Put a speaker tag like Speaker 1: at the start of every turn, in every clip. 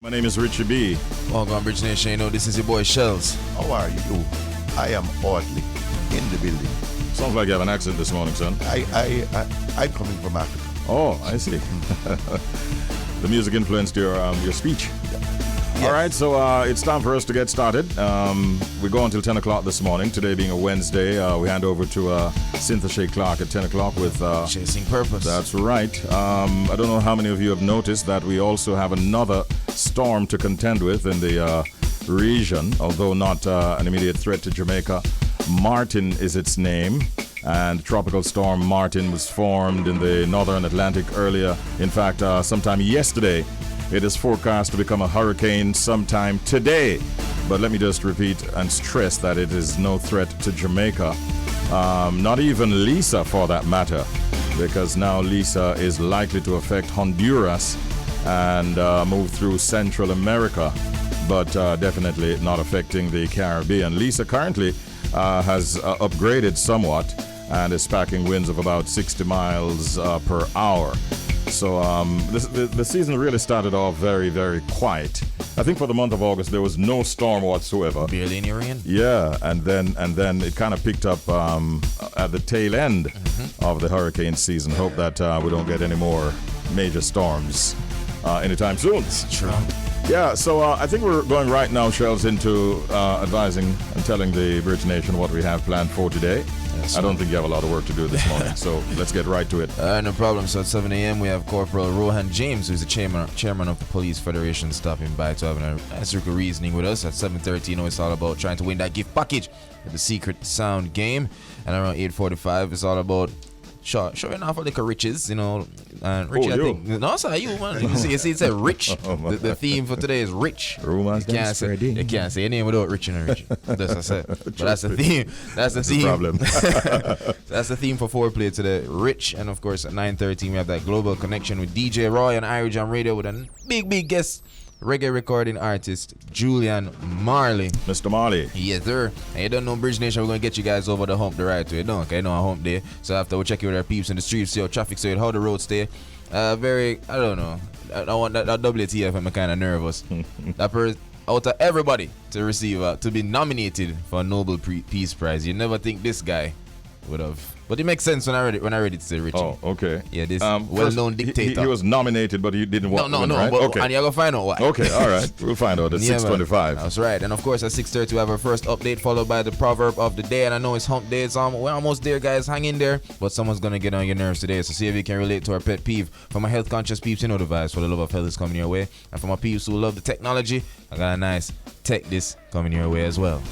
Speaker 1: My name is Richie B.
Speaker 2: Welcome, Bridge Nation. You know, this is your boy Shelz.
Speaker 3: How are you? I am Audley in the building.
Speaker 1: Sounds like you have an accent this morning, son.
Speaker 3: I'm coming from Africa.
Speaker 1: Oh, I see. The music influenced your speech.
Speaker 3: Yes.
Speaker 1: All right, so it's time for us to get started. We go until 10 o'clock this morning. Today being a Wednesday, we hand over to Cynthia Shea Clark at 10 o'clock with...
Speaker 2: Chasing Purpose.
Speaker 1: That's right. I don't know how many of you have noticed that we also have another storm to contend with in the region, although not an immediate threat to Jamaica. Martin is its name, and Tropical Storm Martin was formed in the northern Atlantic earlier. In fact, sometime yesterday. It is forecast to become a hurricane sometime today. But let me just repeat and stress that it is no threat to Jamaica. Not even Lisa, for that matter, because now Lisa is likely to affect Honduras and move through Central America, but definitely not affecting the Caribbean. Lisa currently has upgraded somewhat and is packing winds of about 60 miles per hour. So the season really started off very, very quiet. I think for the month of August there was no storm whatsoever.
Speaker 2: Barely any rain.
Speaker 1: Yeah, and then it kind of picked up at the tail end of the hurricane season. Hope that we don't get any more major storms anytime soon.
Speaker 2: True.
Speaker 1: Yeah, so I think we're going right now, Shelz, into advising and telling the Bridge Nation what we have planned for today. Yes, I don't think you have a lot of work to do this morning, so let's get right to it.
Speaker 2: No problem. So at 7 a.m. we have Corporal Rohan James, who's the chairman of the Police Federation, stopping by to have an circle reasoning with us. At 7:30, you know, it's all about trying to win that gift package at the Secret Sound game. And around 8:45, it's all about showing off a little riches, you know. And Richie, I think, no, sir, you, man. You see, it said rich. The theme for today is rich. You can't say your name without Richie and Richie. That's what I said. But that's the theme. That's the theme.
Speaker 1: Problem.
Speaker 2: That's the theme for foreplay today. Rich. And of course, at 9:13, we have that global connection with DJ Roy on Irish Jam Radio with a big guest. Reggae recording artist Julian Marley.
Speaker 1: Mr. Marley.
Speaker 2: Yes, sir. And you don't know Bridge Nation, we're going to get you guys over the hump the right way. Don't, okay? You know a hump day. So after we check in with our peeps in the streets, see how traffic say, how the roads stay. I don't know. I want that WTF, I'm kind of nervous. That person, out of everybody to receive, to be nominated for a Nobel Peace Prize. You never think this guy would have. But it makes sense when I read it to say Richie.
Speaker 1: Oh, okay.
Speaker 2: Yeah, this well-known dictator.
Speaker 1: He was nominated, but he didn't want
Speaker 2: No,
Speaker 1: right?
Speaker 2: but,
Speaker 1: okay.
Speaker 2: And you're going to find out why.
Speaker 1: Okay, all right. We'll find out at 6:25.
Speaker 2: That's right. And of course, at 6:30, we have our first update, followed by the proverb of the day. And I know it's hump day. We're almost there, guys. Hang in there. But someone's going to get on your nerves today. So see if you can relate to our pet peeve. For my health-conscious peeps, you know the vibes. For the love of health is coming your way. And for my peeps who love the technology, I got a nice tech disc coming your way as well.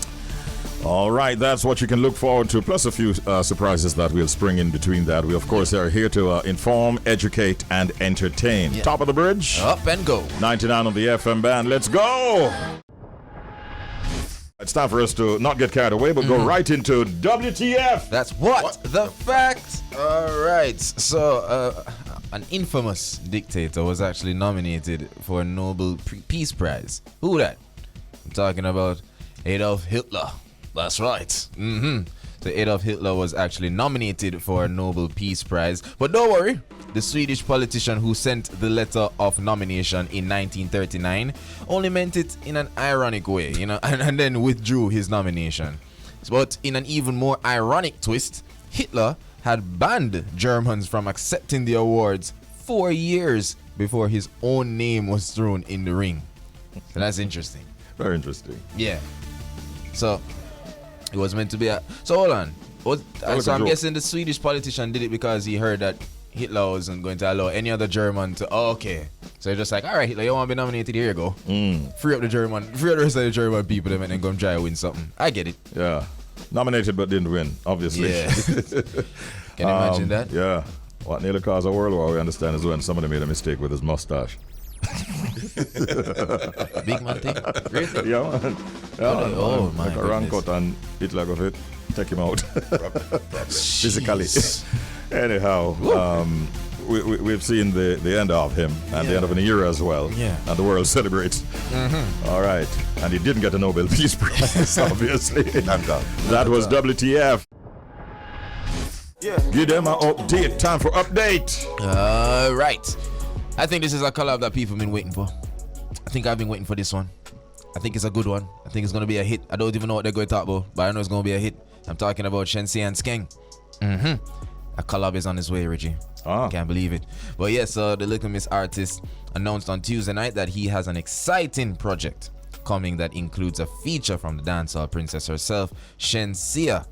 Speaker 1: All right, that's what you can look forward to, plus a few surprises that we'll spring in between that. We, of course, are here to inform, educate, and entertain. Yeah. Top of the bridge.
Speaker 2: Up and go.
Speaker 1: 99 on the FM band. Let's go. It's time for us to not get carried away, but go right into WTF.
Speaker 2: That's what the fact. All right. So, an infamous dictator was actually nominated for a Nobel Peace Prize. Who that? I'm talking about Adolf Hitler. That's right. So Adolf Hitler was actually nominated for a Nobel Peace Prize. But don't worry, the Swedish politician who sent the letter of nomination in 1939 only meant it in an ironic way, you know, and then withdrew his nomination. But in an even more ironic twist, Hitler had banned Germans from accepting the awards 4 years before his own name was thrown in the ring. So that's interesting.
Speaker 1: Very interesting.
Speaker 2: Yeah. So it was meant to be a... So hold on. So I'm guessing the Swedish politician did it because he heard that Hitler wasn't going to allow any other German to... Oh, okay. So he's just like, all right, Hitler, you want to be nominated? Here you go. Free up the rest of the German people and then go and try to win something. I get it.
Speaker 1: Yeah. Nominated but didn't win, obviously.
Speaker 2: Yeah. Can you imagine that?
Speaker 1: Yeah. What nearly caused a world war, we understand, is when somebody made a mistake with his mustache.
Speaker 2: Big man thing? Really?
Speaker 1: Yeah, man.
Speaker 2: Oh, my
Speaker 1: like a wrong cut and Hitler got it. Take him out. Physically. Anyhow, we've seen the end of him and the end of an era as well.
Speaker 2: Yeah.
Speaker 1: And the world celebrates. All right. And he didn't get a Nobel Peace Prize, obviously. That was WTF.
Speaker 3: Yeah.
Speaker 1: Give them an update. Time for update.
Speaker 2: Right. I think this is a collab that people have been waiting for. I think I've been waiting for this one. I think it's a good one. I think it's going to be a hit. I don't even know what they're going to talk about, but I know it's going to be a hit. I'm talking about Shensi and Skeng. A collab is on its way, Richie. I can't believe it. But yes, the Little Miss artist announced on Tuesday night that he has an exciting project coming that includes a feature from the dancehall princess herself, Shensia.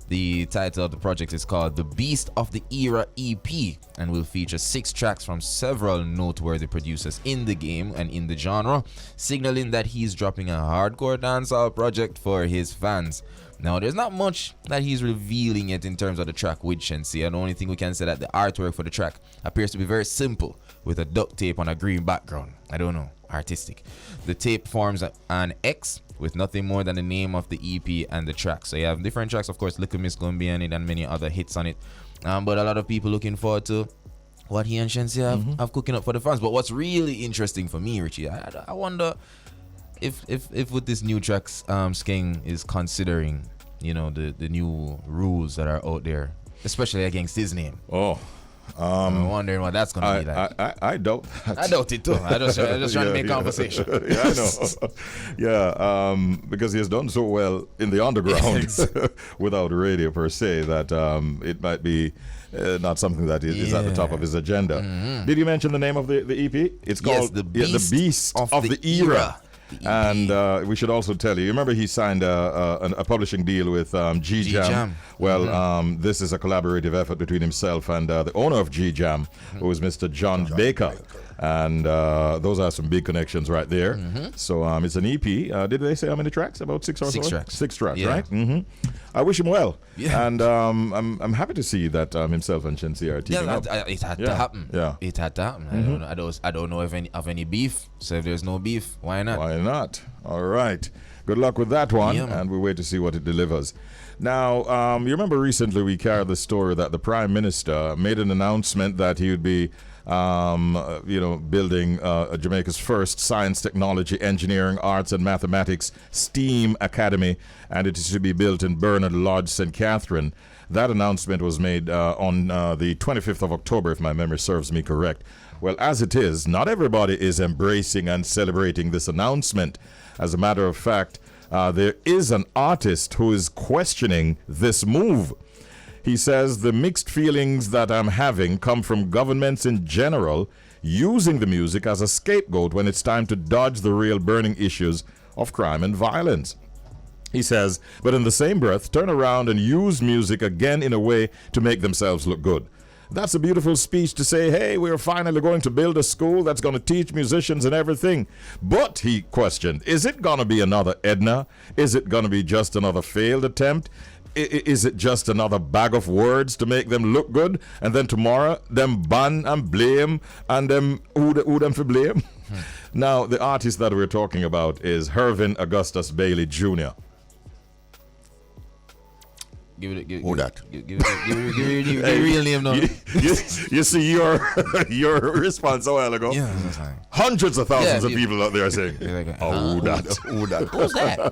Speaker 2: The title of the project is called The Beast of the Era EP and will feature 6 tracks from several noteworthy producers in the game and in the genre, signaling that he's dropping a hardcore dancehall project for his fans. Now, there's not much that he's revealing yet in terms of the track with Shensi, and the only thing we can say that the artwork for the track appears to be very simple with a duct tape on a green background. I don't know, artistic. The tape forms an X with nothing more than the name of the EP and the track. So you have different tracks, of course, Little Miss gonna be on it and many other hits on it. But a lot of people looking forward to what he and Shensi have cooking up for the fans. But what's really interesting for me, Richie, I wonder if with this new tracks, Skeng is considering, you know, the new rules that are out there, especially against his name. I'm wondering what that's gonna be like.
Speaker 1: I doubt that.
Speaker 2: I doubt it too. I just trying to make conversation.
Speaker 1: Yeah, I know. Yeah, because he has done so well in the underground without radio per se that it might be not something that is at the top of his agenda. Did you mention the name of the EP? It's called
Speaker 2: The Beast
Speaker 1: of the Era. And we should also tell you, remember he signed a publishing deal with G-Jam. Well, this is a collaborative effort between himself and the owner of G-Jam, who is Mr. John Baker. And those are some big connections right there. So it's an EP. Did they say how many tracks? About 6 or so?
Speaker 2: 6 tracks.
Speaker 1: 6 tracks, right? I wish him well. And I'm happy to see that himself and Shensi are teaming up.
Speaker 2: It had to happen.
Speaker 1: Yeah.
Speaker 2: It had to happen. I don't know of any beef. So if there's no beef, why not?
Speaker 1: Why not? All right. Good luck with that one. And we wait to see what it delivers. Now, you remember recently we carried the story that the Prime Minister made an announcement that he would be building Jamaica's first science, technology, engineering, arts, and mathematics STEAM academy, and it is to be built in Bernard Lodge, St. Catherine. That announcement was made on the 25th of October, if my memory serves me correct. Well, as it is, not everybody is embracing and celebrating this announcement. As a matter of fact, there is an artist who is questioning this move. He says the mixed feelings that I'm having come from governments in general using the music as a scapegoat when it's time to dodge the real burning issues of crime and violence. He says, but in the same breath, turn around and use music again in a way to make themselves look good. That's a beautiful speech to say, hey, we're finally going to build a school that's going to teach musicians and everything. But, he questioned, is it going to be another Edna? Is it going to be just another failed attempt? Is it just another bag of words to make them look good? And then tomorrow, them ban and blame and them who them for blame? Now, the artist that we're talking about is Hervin Augustus Bailey Jr.
Speaker 2: Give it
Speaker 3: Who that?
Speaker 2: Give it real name now.
Speaker 1: You see your response a while ago.
Speaker 2: Yeah,
Speaker 1: hundreds of thousands of people out there saying,
Speaker 3: Who that?
Speaker 2: Who's that?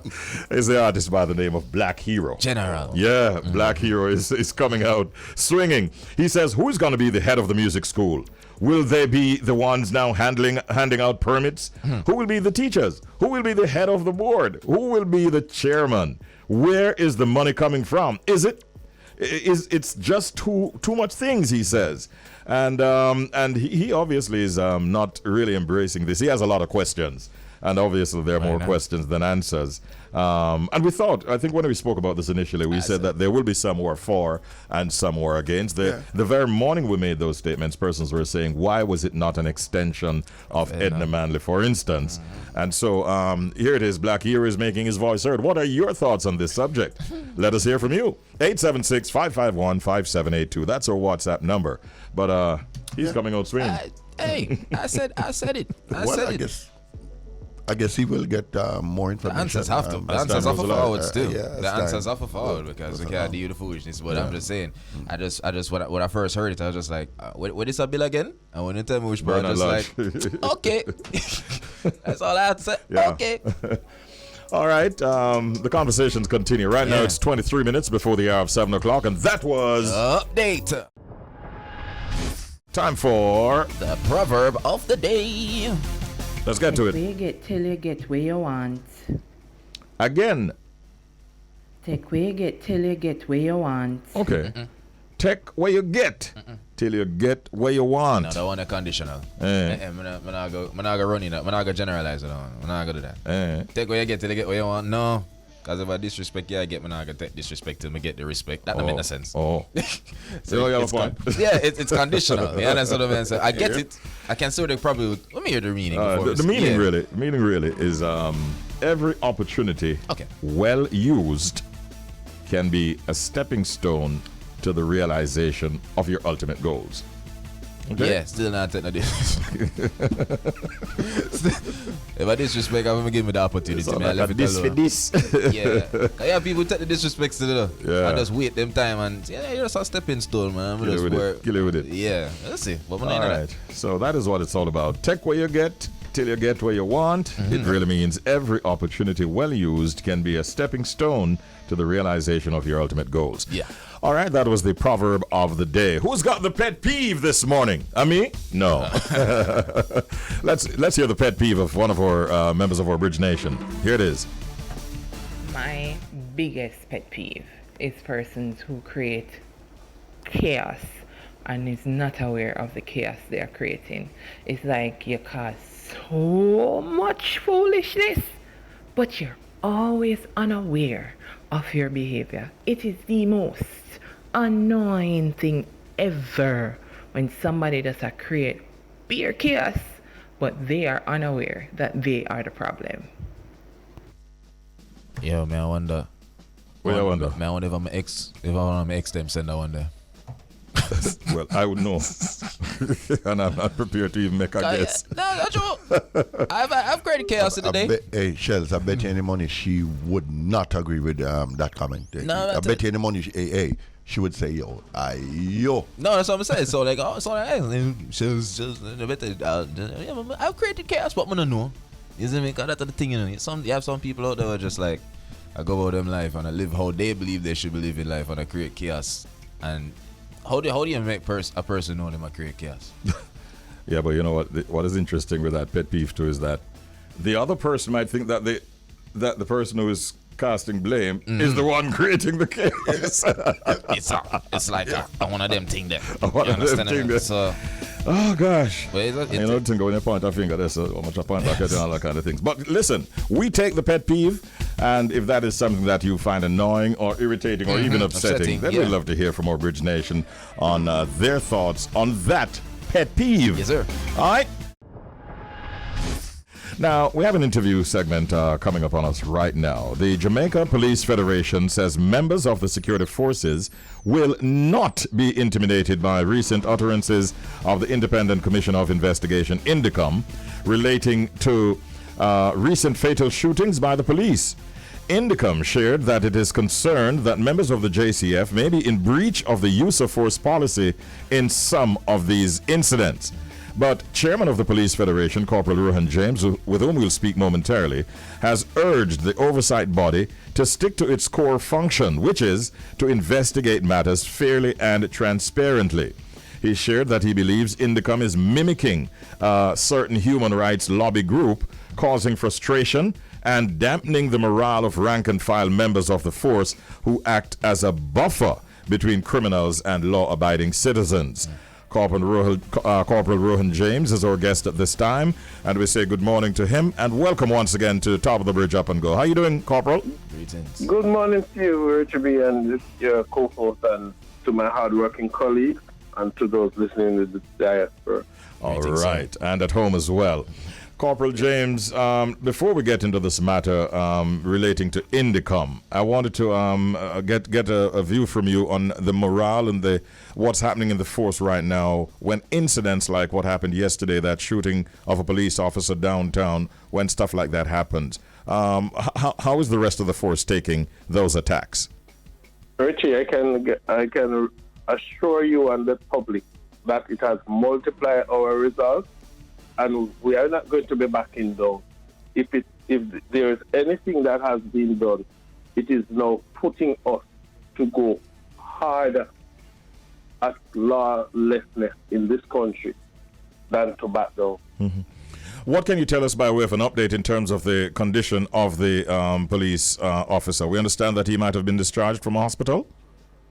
Speaker 1: It's the artist by the name of Black Hero.
Speaker 2: General.
Speaker 1: Yeah, Black Hero is coming out swinging. He says, who's going to be the head of the music school? Will they be the ones now handing out permits? Who will be the teachers? Who will be the head of the board? Who will be the chairman? Where is the money coming from? It's just too much things, he says. And he obviously is not really embracing this. He has a lot of questions. And obviously there are more questions than answers. And I think when we spoke about this initially, we said that there will be some who are for and some who are against. The very morning we made those statements, persons were saying, why was it not an extension of Edna Manley, for instance? And so here it is, Black Hero is making his voice heard. What are your thoughts on this subject? Let us hear from you. 876-551-5782. That's our WhatsApp number. But he's coming out swinging.
Speaker 2: I said it.
Speaker 3: I guess he will get more information.
Speaker 2: The answers have to forward still.
Speaker 3: The
Speaker 2: answers have to forward because we can't do the foolishness. But I'm just saying, I just when I first heard it, I was just like, what is a bill again? And when you tell me which part, I was just like, okay. That's all I had to say.
Speaker 1: Yeah.
Speaker 2: Okay.
Speaker 1: All right. The conversations continue. Right now it's 23 minutes before the hour of 7 o'clock, and that was
Speaker 2: Update.
Speaker 1: Time for
Speaker 2: the proverb of the day.
Speaker 1: Let's get to
Speaker 4: Take
Speaker 1: it.
Speaker 4: where you get till you get where you want.
Speaker 1: Again.
Speaker 4: Take where you get till you get where you want.
Speaker 1: Okay. Take where you get till you get where you want.
Speaker 2: No, that one a conditional.
Speaker 1: Eh.
Speaker 2: I'm not go run it up. I'm not go generalize it on. I'm not go do that.
Speaker 1: Eh.
Speaker 2: Take where you get till you get where you want. No. Because if I disrespect you, I get, I'm not going to take disrespect till I get the respect. That don't make no sense.
Speaker 1: Oh.
Speaker 2: So
Speaker 1: you have a
Speaker 2: it's
Speaker 1: point.
Speaker 2: it's conditional. Yeah, that's what I mean. So I get it. I can sort of probably, let me hear the meaning.
Speaker 1: The meaning really is every opportunity well used can be a stepping stone to the realization of your ultimate goals. Okay?
Speaker 2: Yeah, still not taking no disrespect. If I disrespect, I'm going to give me the opportunity.
Speaker 1: So
Speaker 2: Man, I
Speaker 1: like
Speaker 2: left
Speaker 1: this
Speaker 2: it
Speaker 1: for
Speaker 2: alone.
Speaker 1: this.
Speaker 2: Yeah, people take the disrespect to the and just wait them time and you're just a stepping stone, man.
Speaker 1: Kill it with it.
Speaker 2: Yeah, let's see. But
Speaker 1: all right. So that is what it's all about. Take where you get till you get where you want. It really means every opportunity well used can be a stepping stone to the realization of your ultimate goals.
Speaker 2: Yeah.
Speaker 1: All right, that was the proverb of the day. Who's got the pet peeve this morning? Me? No. Let's hear the pet peeve of one of our members of our Bridge Nation. Here it is.
Speaker 4: My biggest pet peeve is persons who create chaos and is not aware of the chaos they are creating. It's like you cause so much foolishness, but you're always unaware of your behavior. It is the most annoying thing ever when somebody does create pure chaos, but they are unaware that they are the problem.
Speaker 2: Yeah, man, I wonder.
Speaker 1: What I wonder?
Speaker 2: Man, I wonder if I'm an ex them send I wonder.
Speaker 1: Well, I would know. And I'm not prepared to even make a guess.
Speaker 2: No, that's true. I've created chaos today.
Speaker 3: Hey, Shelz, I bet you any money she would not agree with that comment.
Speaker 2: No,
Speaker 3: I bet you any money she would say, yo.
Speaker 2: No, that's what I'm saying. So like, I've created chaos, but I don't know. You see me? Because that's the thing, you know. You have some people out there who are just like, I go about them life and I live how they believe they should live in life and I create chaos. And how do you make a person know them I create chaos?
Speaker 1: Yeah, but you know what is interesting with that pet peeve too is that the other person might think that the person who is casting blame is the one creating the chaos.
Speaker 2: It's like one of them thing there.
Speaker 1: One of them thing there.
Speaker 2: So,
Speaker 1: oh gosh.
Speaker 2: But
Speaker 1: you know, think when you point a finger, there's so much a point back at and all that kind of things. But listen, we take the pet peeve, and if that is something that you find annoying or irritating or even upsetting, then we'd love to hear from our Bridge Nation on their thoughts on that pet peeve.
Speaker 2: Yes, sir.
Speaker 1: All right. Now, we have an interview segment coming up on us right now. The Jamaica Police Federation says members of the security forces will not be intimidated by recent utterances of the Independent Commission of Investigation, INDECOM, relating to recent fatal shootings by the police. INDECOM shared that it is concerned that members of the JCF may be in breach of the use of force policy in some of these incidents. But Chairman of the Police Federation, Corporal Rohan James, with whom we'll speak momentarily, has urged the oversight body to stick to its core function, which is to investigate matters fairly and transparently. He shared that he believes INDECOM is mimicking a certain human rights lobby group, causing frustration and dampening the morale of rank-and-file members of the force who act as a buffer between criminals and law-abiding citizens. Corporal Rohan James is our guest at this time, and we say good morning to him and welcome once again to Top of the Bridge Up and Go. How you doing, Corporal?
Speaker 2: Greetings.
Speaker 5: Good morning to you, Richie B, and your co-host, and to my hard-working colleagues, and to those listening to the diaspora.
Speaker 1: All right, and at home as well. Corporal James, before we get into this matter relating to INDECOM, I wanted to get a view from you on the morale and what's happening in the force right now when incidents like what happened yesterday, that shooting of a police officer downtown, when stuff like that happens. How is the rest of the force taking those attacks?
Speaker 5: Richie, I can assure you and the public that it has multiplied our results, and we are not going to be backing down. If there is anything that has been done, it is now putting us to go harder at lawlessness in this country than to back down.
Speaker 1: Mm-hmm. What can you tell us by way of an update in terms of the condition of the police officer? We understand that he might have been discharged from a hospital.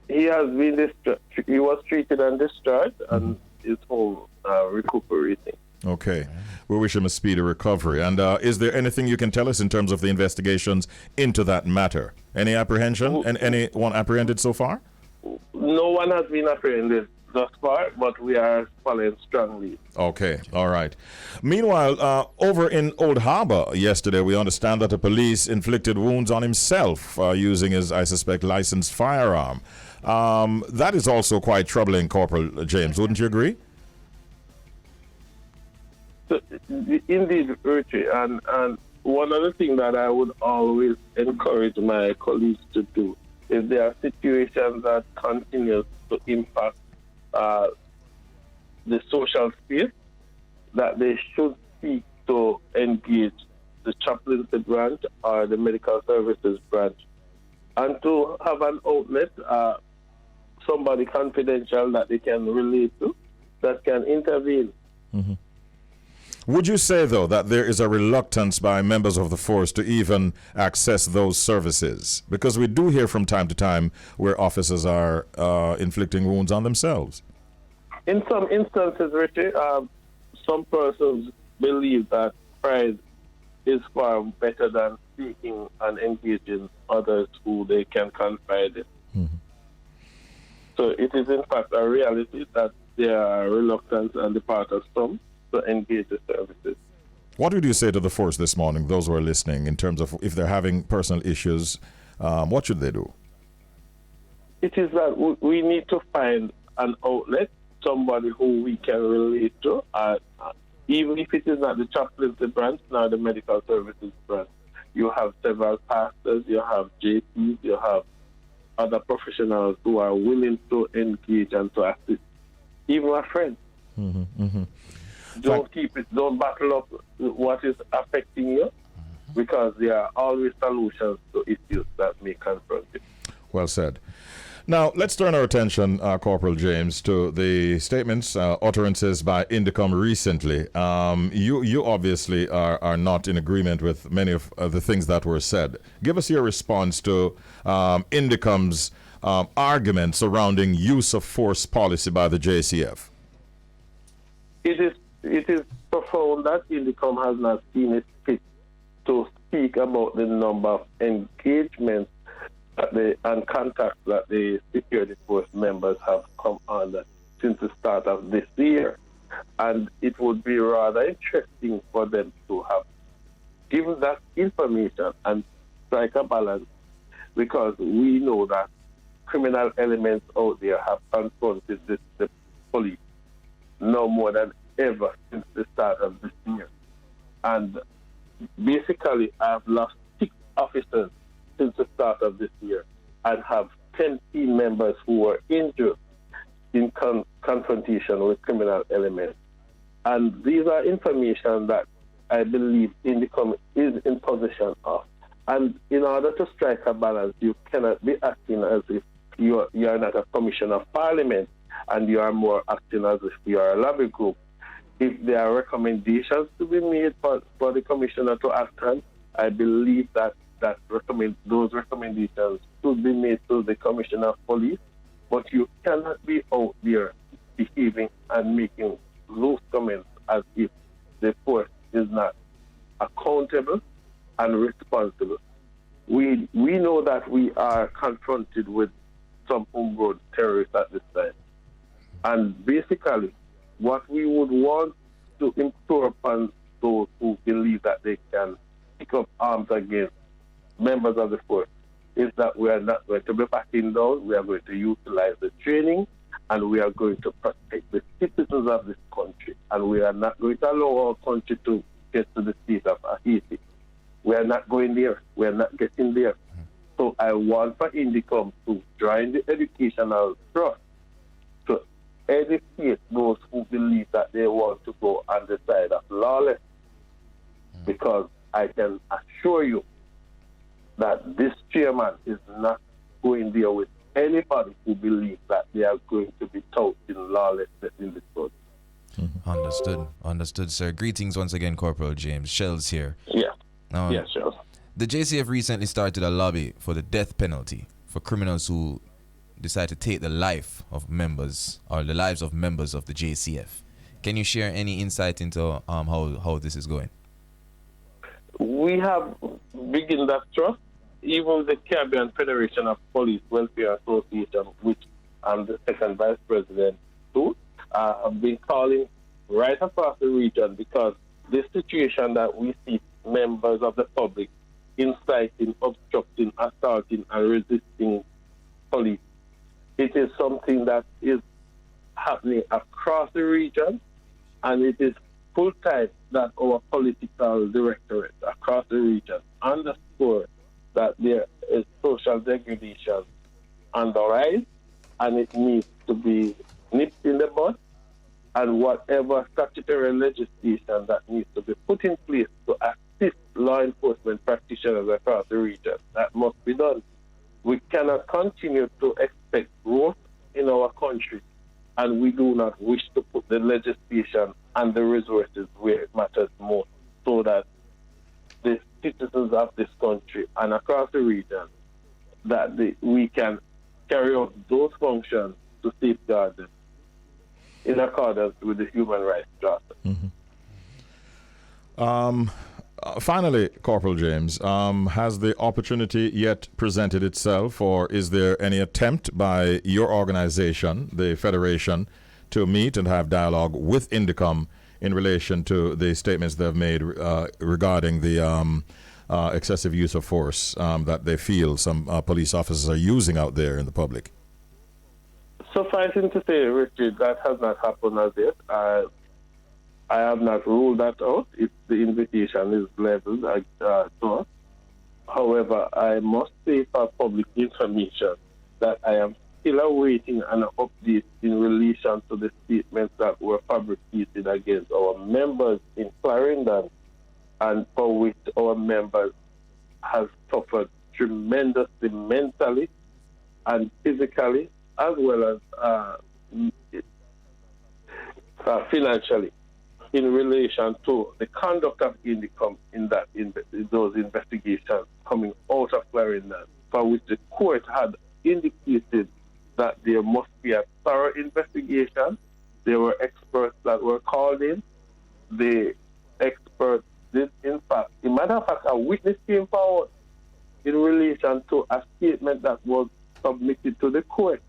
Speaker 5: He has been discharged. He was treated and discharged, and is home recuperating.
Speaker 1: Okay. We wish him a speedy recovery. And is there anything you can tell us in terms of the investigations into that matter? Any apprehension? And anyone apprehended so far?
Speaker 5: No one has been apprehended thus far, but we are following strongly.
Speaker 1: Okay, all right. Meanwhile, over in Old Harbor yesterday, we understand that the police inflicted wounds on himself using his, I suspect, licensed firearm. That is also quite troubling, Corporal James. Wouldn't you agree?
Speaker 5: So, indeed, Richie, and one other thing that I would always encourage my colleagues to do is there are situations that continue to impact the social space, that they should seek to engage the chaplaincy branch or the medical services branch, and to have an outlet, somebody confidential that they can relate to, that can intervene.
Speaker 1: Mm-hmm. Would you say, though, that there is a reluctance by members of the force to even access those services? Because we do hear from time to time where officers are inflicting wounds on themselves.
Speaker 5: In some instances, Richie, some persons believe that pride is far better than speaking and engaging others who they can confide in.
Speaker 1: Mm-hmm.
Speaker 5: So it is, in fact, a reality that there are reluctance on the part of some to engage the services.
Speaker 1: What would you say to the force this morning, those who are listening, in terms of if they're having personal issues, what should they do?
Speaker 5: It is that we need to find an outlet, somebody who we can relate to, even if it is not the chaplaincy branch, nor the medical services branch. You have several pastors, you have JCs, you have other professionals who are willing to engage and to assist. Even a friend.
Speaker 1: Mm-hmm, mm-hmm.
Speaker 5: Don't battle up what is affecting you, because there are always solutions to issues that may confront you.
Speaker 1: Well said. Now, let's turn our attention, Corporal James, to the statements, utterances by INDECOM recently. You obviously are not in agreement with many of the things that were said. Give us your response to INDECOM's argument surrounding use of force policy by the JCF.
Speaker 5: It is profound that INDECOM has not seen it fit to speak about the number of engagements and contacts that the security force members have come under since the start of this year. And it would be rather interesting for them to have given that information and strike a balance, because we know that criminal elements out there have confronted the police no more than ever since the start of this year. And basically, I've lost 6 officers since the start of this year, and have 10 team members who were injured in confrontation with criminal elements. And these are information that I believe INDECOM is in possession of. And in order to strike a balance, you cannot be acting as if you are not a commission of parliament, and you are more acting as if you are a lobby group. If there are recommendations to be made for the commissioner to act on, I believe that those recommendations should be made to the commissioner of police. But you cannot be out there behaving and making loose comments as if the force is not accountable and responsible. We know that we are confronted with some homegrown terrorists at this time. And basically, what we would want to implore upon those who believe that they can pick up arms against members of the force is that we are not going to be backing down. We are going to utilize the training, and we are going to protect the citizens of this country. And we are not going to allow our country to get to the state of Haiti. We are not going there. We are not getting there. So I want for INDECOM to join the educational trust to educate those who believe that they want to go on the side of lawless. Because I can assure you that this chairman is not going there with anybody who believes that they are going to be touting lawlessness in this country.
Speaker 2: Understood, sir. Greetings once again, Corporal James. Shelz here.
Speaker 5: Yeah.
Speaker 2: Now,
Speaker 5: Yeah, sure.
Speaker 2: the JCF recently started a lobby for the death penalty for criminals who decide to take the life of members or the lives of members of the JCF. Can you share any insight into how this is going?
Speaker 5: We have begun that trust. Even the Caribbean Federation of Police Welfare Association, which I'm the second vice president to, have been calling right across the region because this situation that we see members of the public inciting, obstructing, assaulting, and resisting police, it is something that is happening across the region, and it is full time that our political directorate across the region underscore that there is social degradation on the rise, and it needs to be nipped in the bud, and whatever statutory legislation that needs to be put in place to assist law enforcement practitioners across the region, that must be done. We cannot continue to expect growth in our country, and we do not wish to put the legislation and the resources where it matters most, so that the citizens of this country and across the region, that we can carry out those functions to safeguard them in accordance with the human rights charter.
Speaker 1: Finally, Corporal James, has the opportunity yet presented itself, or is there any attempt by your organization, the Federation, to meet and have dialogue with INDECOM in relation to the statements they've made regarding the excessive use of force that they feel some police officers are using out there in the public?
Speaker 5: Sufficing to say, Richard, that has not happened as yet. I have not ruled that out if the invitation is leveled to us. However, I must say for public information that I am still awaiting an update in relation to the statements that were fabricated against our members in Clarendon, and for which our members have suffered tremendously mentally and physically, as well as financially, in relation to the conduct of INDECOM in those investigations coming out of Clarendon, for which the court had indicated that there must be a thorough investigation. There were experts that were called in. The experts did, in fact, as a matter of fact, a witness came forward in relation to a statement that was submitted to the court,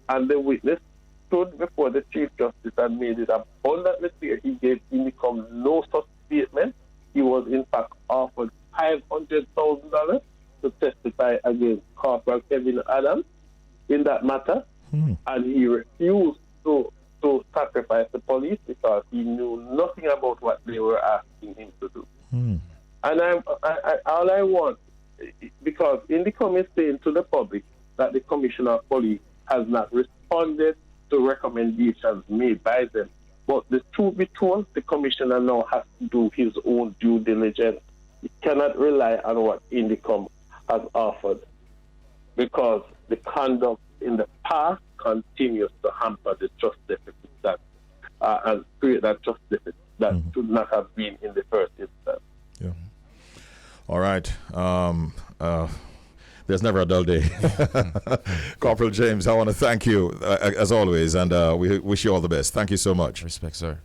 Speaker 5: and the witness stood before the Chief Justice and made it abundantly clear he gave INDECOM no such statement. He was, in fact, offered $500,000 to testify against Corporal Kevin Adams in that matter, and he refused to sacrifice the police because he knew nothing about what they were asking him to do. And all I want, because INDECOM is saying to the public that the Commissioner of Police has not responded to recommendations made by them. But the truth be told, the Commissioner now has to do his own due diligence. He cannot rely on what INDECOM has offered, because the conduct in the past continues to hamper the trust deficit that and create that trust deficit that should not have been in the first instance.
Speaker 1: Yeah. All right. There's never a dull day. Corporal James, I want to thank you as always, and we wish you all the best. Thank you so much.
Speaker 2: Respect, sir.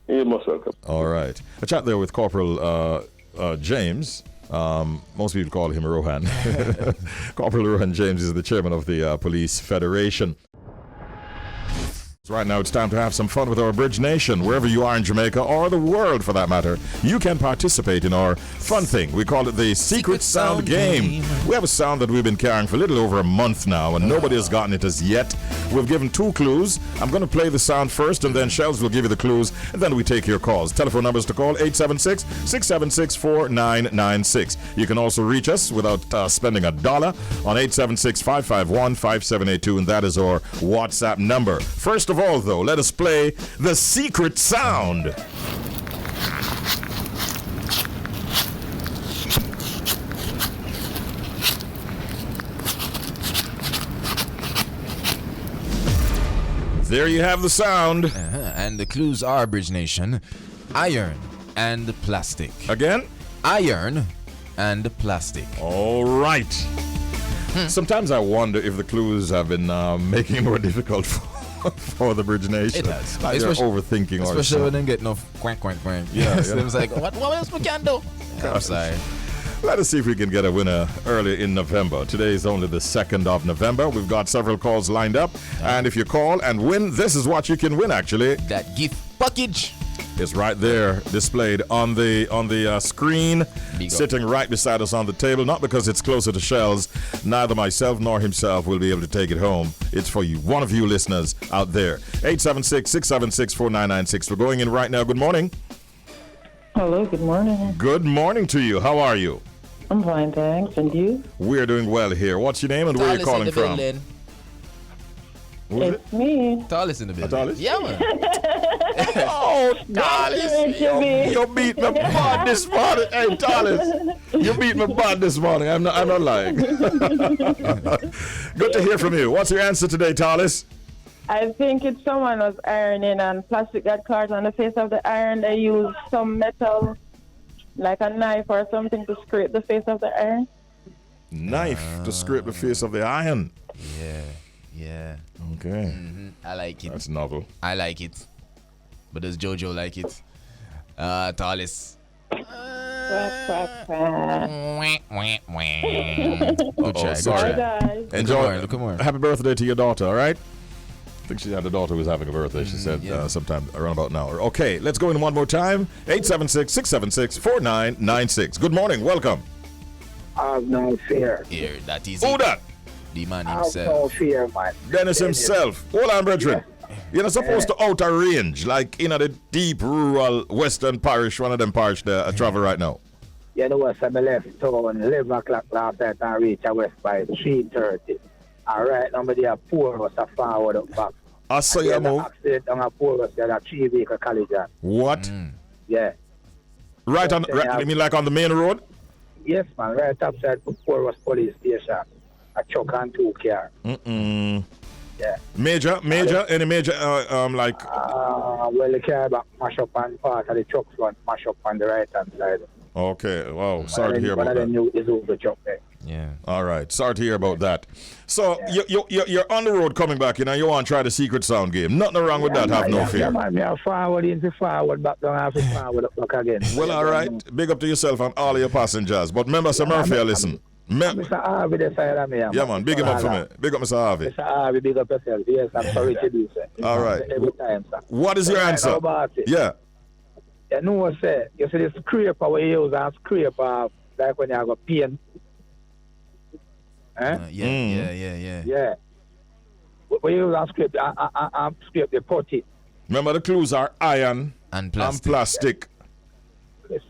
Speaker 5: You're most welcome.
Speaker 1: All right. A chat there with Corporal James. Most people call him Rohan. Corporal Rohan James is the chairman of the Police Federation. Right now, it's time to have some fun with our Bridge Nation. Wherever you are in Jamaica, or the world for that matter, you can participate in our fun thing. We call it the Secret Sound Game. We have a sound that we've been carrying for a little over a month now, and nobody has gotten it as yet. We've given 2 clues. I'm going to play the sound first, and then Shelz will give you the clues, and then we take your calls. Telephone numbers to call 876-676-4996. You can also reach us without spending $1 on 876-551-5782, and that is our WhatsApp number. First of all, though, let us play the secret sound. There you have the sound.
Speaker 2: And the clues are, Bridge Nation, iron and plastic.
Speaker 1: Again?
Speaker 2: Iron and plastic.
Speaker 1: All right. Sometimes I wonder if the clues have been making it more difficult for the Bridge Nation.
Speaker 2: It has.
Speaker 1: Like they're overthinking or
Speaker 2: Especially
Speaker 1: something.
Speaker 2: when they get enough quack.
Speaker 1: Yeah.
Speaker 2: So it's like, what else we can do? I'm sorry.
Speaker 1: Let us see if we can get a winner early in November. Today is only the 2nd of November. We've got several calls lined up. And if you call and win, this is what you can win, actually.
Speaker 2: That gift package
Speaker 1: is right there displayed on the screen, sitting right beside us on the table. Not because it's closer to Shelz. Neither myself nor himself will be able to take it home. It's for you, one of you listeners out there. 876-676-4996. We're going in right now. Good morning.
Speaker 6: Hello, good morning.
Speaker 1: Good morning to you. How are you?
Speaker 6: I'm fine, thanks. And you?
Speaker 1: We're doing well here. What's your name and where are you calling from?
Speaker 6: It's me.
Speaker 2: Tallest in the building.
Speaker 1: Tallest?
Speaker 2: Yeah, man.
Speaker 1: Oh, Tallest. You beat my butt this morning. Hey, Tallest. You beat my butt this morning. I'm not lying. Good to hear from you. What's your answer today, Tallest?
Speaker 6: I think it's someone was ironing and plastic got caught on the face of the iron. They used some metal, like a knife or something, to scrape the face of the iron.
Speaker 1: Knife to scrape the face of the iron.
Speaker 2: Yeah.
Speaker 1: Okay.
Speaker 2: I like it.
Speaker 1: That's novel.
Speaker 2: I like it. But does Jojo like it? Tallest.
Speaker 6: Quack, quack, quack.
Speaker 2: Good try.
Speaker 1: Sorry.
Speaker 6: Hi, guys.
Speaker 1: Enjoy.
Speaker 2: Look more.
Speaker 1: Happy birthday to your daughter, all right? I think she had a daughter who was having a birthday. She said sometime around about now. Okay, let's go in one more time. 876-676-4996. Good morning. Welcome.
Speaker 7: Have no fear.
Speaker 2: Here, that is
Speaker 1: Who
Speaker 2: it.
Speaker 1: that?
Speaker 2: The man
Speaker 7: Have no
Speaker 2: himself.
Speaker 7: fear, man.
Speaker 1: Dennis himself. Hold on, brethren. You're not supposed to outer range, like in the deep rural western parish, one of them parish there, I travel right now.
Speaker 7: You know what? I left town 11 o'clock last night and reached west by 3:30. All right, now there are 4 of us are forward up back.
Speaker 1: I saw you move.
Speaker 7: Accident on a 4 of us, there are 3 vehicle collision.
Speaker 1: What?
Speaker 7: Yeah.
Speaker 1: Right on, you mean like on the main road?
Speaker 7: Yes, man. Right upside 4 of us police station. A truck and 2 car. Yeah.
Speaker 1: Major, any major, like...
Speaker 7: Well, the car back mash up on part of the truck front, mash up on the right hand side.
Speaker 1: Okay, wow, sorry to hear
Speaker 7: One
Speaker 1: about
Speaker 7: of them
Speaker 1: that.
Speaker 7: is over the truck there.
Speaker 2: Yeah.
Speaker 1: All right, sorry to hear about that. So, you're on the road coming back, you want to try the secret sound game. Nothing wrong with that, have no fear.
Speaker 7: Yeah, man, me are forward into forward, back down, have to forward up back again.
Speaker 1: Well, all right, big up to yourself and all of your passengers. But remember, Sir Murphy, listen.
Speaker 7: Mr. Harvey, the side of me.
Speaker 1: Yeah, man, big him up for me. Big up, Mr. Harvey.
Speaker 7: Mr. Harvey, big up yourself. Yes, I'm sorry to do, sir.
Speaker 1: All right.
Speaker 7: Every time, sir.
Speaker 1: What is your answer?
Speaker 7: How about it?
Speaker 1: Yeah.
Speaker 7: You know what, sir? You see the scraper we use and scraper like when you have a paint. Yeah. We use and scrape, scrape the potty.
Speaker 1: Remember, the clues are iron
Speaker 2: And
Speaker 1: and
Speaker 2: plastic.
Speaker 1: plastic.
Speaker 7: Yes,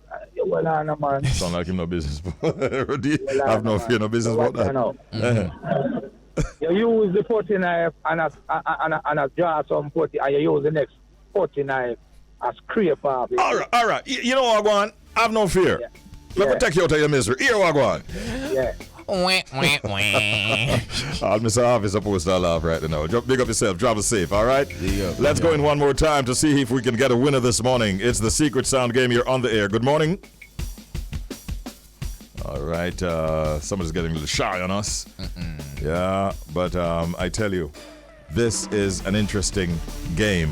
Speaker 7: well, man.
Speaker 1: Sound like him no business. I have no fear, no business about that.
Speaker 7: You use the potty knife and a jar some potty, and you use the next potty knife and scrape off it.
Speaker 1: All right. You know what, Wagwan? Have no fear. Let me take you out of your misery. Here, Wagwan.
Speaker 7: Yeah.
Speaker 1: All Mr. Harvey supposed to laugh right now. Big up yourself. Drive us safe, all right? Let's go in one more time to see if we can get a winner this morning. It's the Secret Sound Game. You're on the air. Good morning. All right. Somebody's getting a little shy on us. Yeah, but I tell you, this is an interesting game.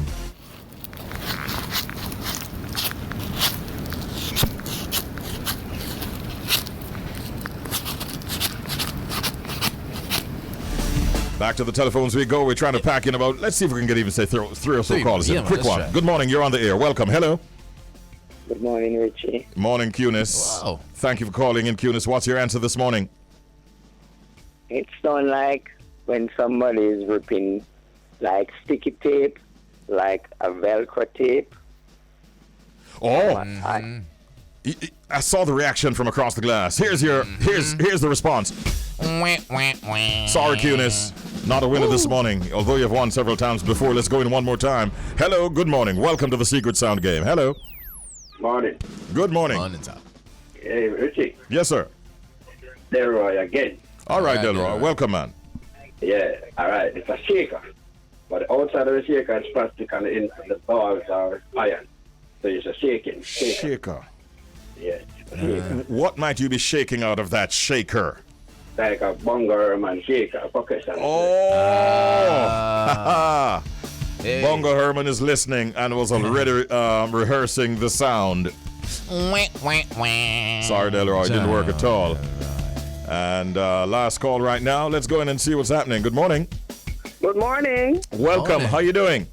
Speaker 1: Back to the telephones we go. We're trying to pack in about, let's see if we can get even say three or so calls in. Quick one. Good morning. You're on the air. Welcome. Hello.
Speaker 8: Good morning, Richie.
Speaker 1: Morning, Cunis.
Speaker 2: Wow.
Speaker 1: Thank you for calling in, Cunis. What's your answer this morning?
Speaker 8: It sounds like when somebody is ripping like sticky tape, like a Velcro tape.
Speaker 1: Oh. I saw the reaction from across the glass. Here's the response. Sorry, Cunis. Not a winner this morning, although you've won several times before. Let's go in one more time. Hello, good morning. Welcome to the Secret Sound Game. Hello.
Speaker 5: Morning.
Speaker 1: Good morning.
Speaker 5: Hey, Richie.
Speaker 1: Yes, sir.
Speaker 5: Delroy again.
Speaker 1: All right, Delroy. Welcome, man.
Speaker 5: Yeah, all right. It's a shaker.
Speaker 9: But the outside of the shaker is plastic and the balls are iron. So you're just shaking.
Speaker 1: Shaker.
Speaker 9: Yes.
Speaker 1: What might you be shaking out of that shaker?
Speaker 9: Like a bongo Herman shaker, a percussion.
Speaker 1: Oh!
Speaker 2: Hey.
Speaker 1: Bongo Herman is listening and was already rehearsing the sound. Sorry, Delroy, didn't work at all. And last call right now. Let's go in and see what's happening. Good morning.
Speaker 10: Good morning.
Speaker 1: Welcome.
Speaker 2: Morning.
Speaker 1: How you doing?